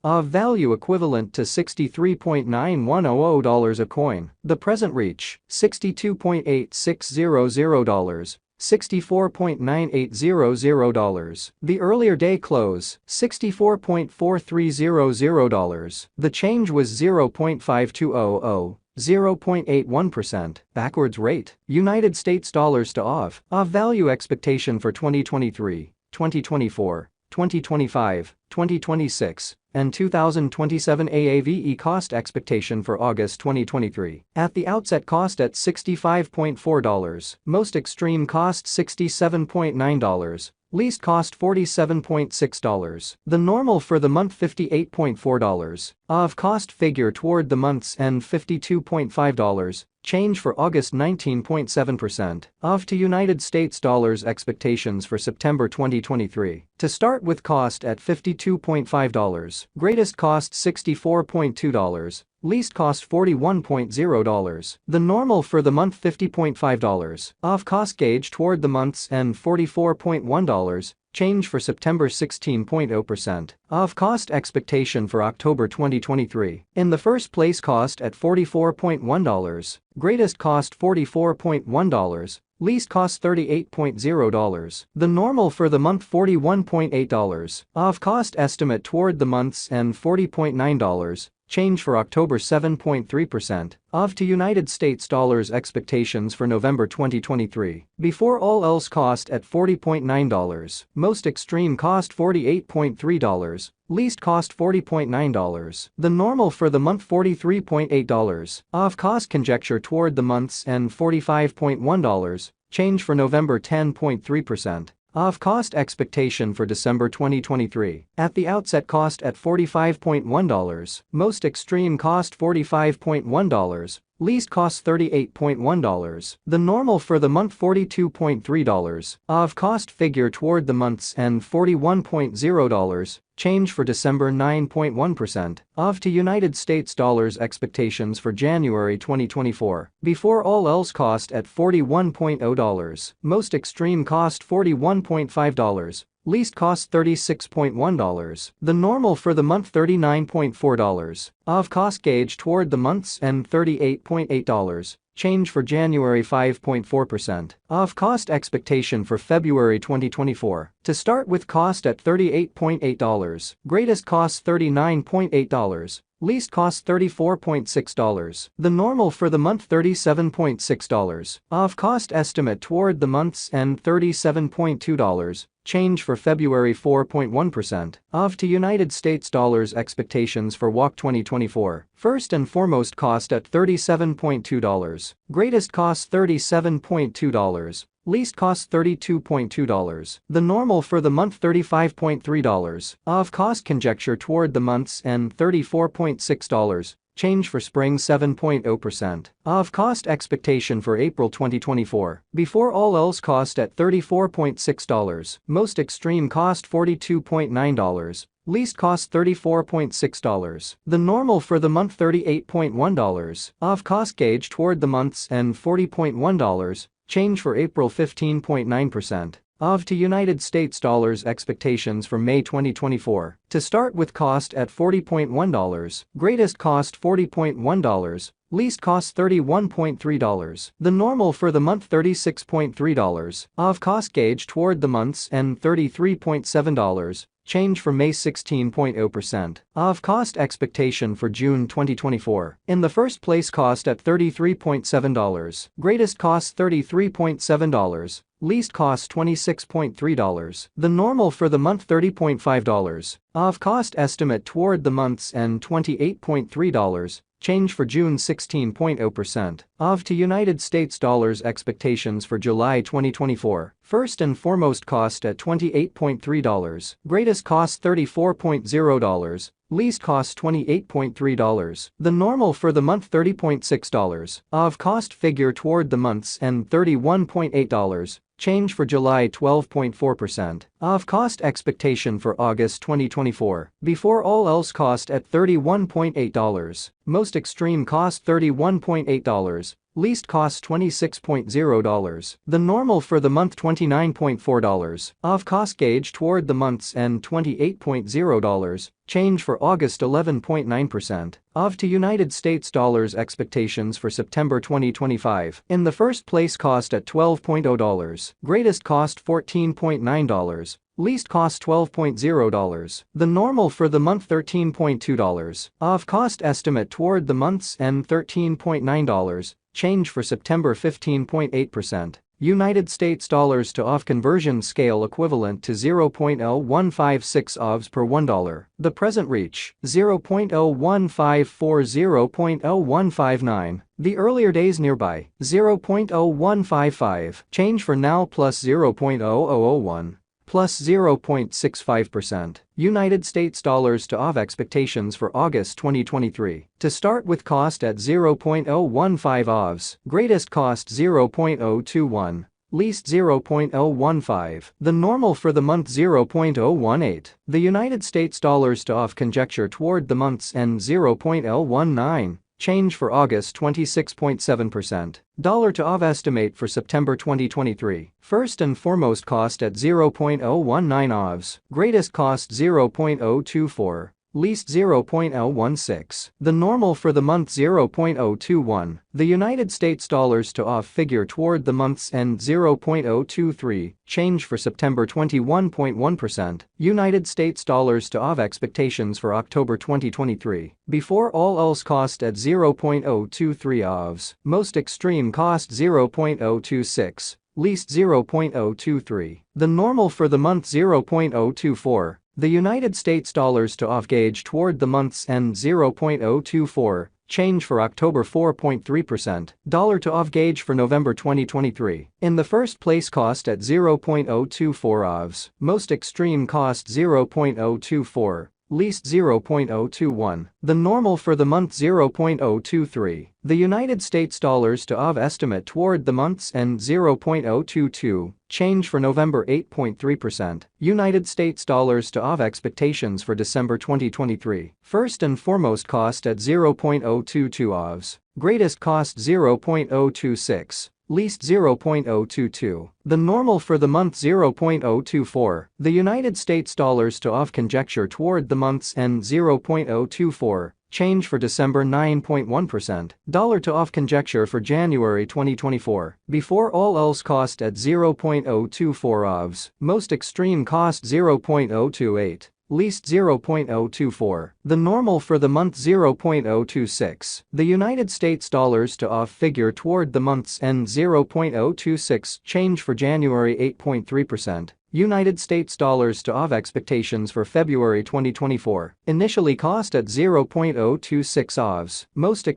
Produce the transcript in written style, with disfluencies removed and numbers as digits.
Of value equivalent to $63.9100 a coin. The present reach, $62.8600. $64.9800. The earlier day close, $64.4300. The change was 0.5200. 0.81%. Backwards rate. United States dollars to Aave. Aave value expectation for 2023, 2024, 2025, 2026, and 2027. Aave cost expectation for August 2023. At the outset cost at $65.4. Most extreme cost $67.9. Least cost $47.6. The normal for the month $58.4. Of cost figure toward the month's end $52.5. Change for August 19.7%. Of to United States dollars expectations for September 2023. To start with cost at $52.5. Greatest cost $64.2. Least cost $41.0. The normal for the month $50.5. Of cost gauge toward the month's end $44.1. Change for September 16.0%. Of cost expectation for October 2023. In the first place cost at $44.1. Greatest cost $44.1. Least cost $38.0. The normal for the month $41.8. Of cost estimate toward the month's end $40.9. Change for October 7.3%. Of to United States dollars expectations for November 2023. Before all else cost at $40.9. Most extreme cost $48.3. Least cost $40.9. The normal for the month $43.8. Of cost conjecture toward the month's end $45.1. Change for November 10.3%. Of cost expectation for December 2023. At the outset cost at $45.1. Most extreme cost $45.1. Least cost $38.1. The normal for the month $42.3. Of cost figure toward the month's end $41.0. Change for December 9.1%. Of to United States dollars expectations for January 2024. Before all else cost at $41.0. Most extreme cost $41.5. Least cost $36.1. The normal for the month $39.4. Of cost gauge toward the month's end $38.8. Change for January 5.4%. Of cost expectation for February 2024. To start with cost at $38.8. Greatest cost $39.8. Least cost $34.6. The normal for the month $37.6. Of cost estimate toward the month's end $37.2. Change for February 4.1%. Of to United States dollars expectations for WOC 2024. First and foremost cost at $37.2. Greatest cost $37.2. Least cost $32.2. The normal for the month $35.3. Of cost conjecture toward the month's end $34.6. Change for spring 7.0%. Of cost expectation for April 2024. Before all else cost at $34.6. Most extreme cost $42.9. Least cost $34.6. The normal for the month $38.1. Of cost gauge toward the month's end $40.1. Change for April 15.9%. Of to United States dollars expectations for May 2024. To start with cost at $40.1. Greatest cost $40.1. Least cost $31.3. The normal for the month $36.3. Of cost gauge toward the month's end $33.7. Change for May 16.0%. Of cost expectation for June 2024. In the first place cost at $33.7. Greatest cost $33.7. Least cost $26.3. The normal for the month $30.5. Of cost estimate toward the month's end $28.3. Change for June 16.0%. Of to United States dollars expectations for July 2024. First and foremost cost at $28.3. Greatest cost $34.0. Least cost $28.3. The normal for the month $30.6. Of cost figure toward the month's end $31.8. Change for July 12.4%. Aave cost expectation for August 2024. Before all else cost at $31.8. Most extreme cost $31.8. Least cost $26.0. The normal for the month $29.4. Aave cost gauge toward the month's end $28.0. Change for August 11.9%. Aave to United States dollars expectations for September 2025. In the first place cost at $12.0. Greatest cost $14.9. Least cost $12.0. The normal for the month $13.2. Aave cost estimate toward the month's end $13.9. Change for September 15.8%. United States dollars to Aave conversion scale equivalent to 0.0156 Aavs per $1. The present reach 0.0154 0.0159. The earlier days nearby 0.0155. Change for now plus 0.0001. Plus 0.65%. United States dollars to Aave expectations for August 2023. To start with cost at 0.015 Aavs. Greatest cost 0.021. Least 0.015. The normal for the month 0.018. The United States dollars to Aave conjecture toward the month's end 0.019. Change for August 26.7%. Dollar to Aave estimate for September 2023. First and foremost cost at 0.019 Aavs. Greatest cost 0.024. Least 0.016. The normal for the month 0.021. The United States dollars to Aave figure toward the month's end 0.023. Change for September 21.1%. United States dollars to Aave expectations for October 2023. Before all else cost at 0.023 Aavs. Most extreme cost 0.026. Least 0.023. The normal for the month 0.024. The United States dollars to Aave gauge toward the month's end 0.024. Change for October 4.3%. Dollar to Aave gauge for November 2023. In the first place cost at 0.024 Aavs. Most extreme cost 0.024. Least 0.021. The normal for the month 0.023. The United States dollars to Aave estimate toward the month's end 0.022. Change for November 8.3%. United States dollars to Aave expectations for December 2023. First and foremost cost at 0.022 Aavs. Greatest cost 0.026. Least 0.022. The normal for the month 0.024. The United States dollars to Aave conjecture toward the month's end 0.024. Change for December 9.1%. Dollar to Aave conjecture for January 2024. Before all else cost at 0.024 Aavs. Most extreme cost 0.028. Least 0.024. The normal for the month 0.026. The United States dollars to Aave figure toward the month's end 0.026. Change for January 8.3%. United States dollars to Aave expectations for February 2024. Initially cost at 0.026 Aavs. Most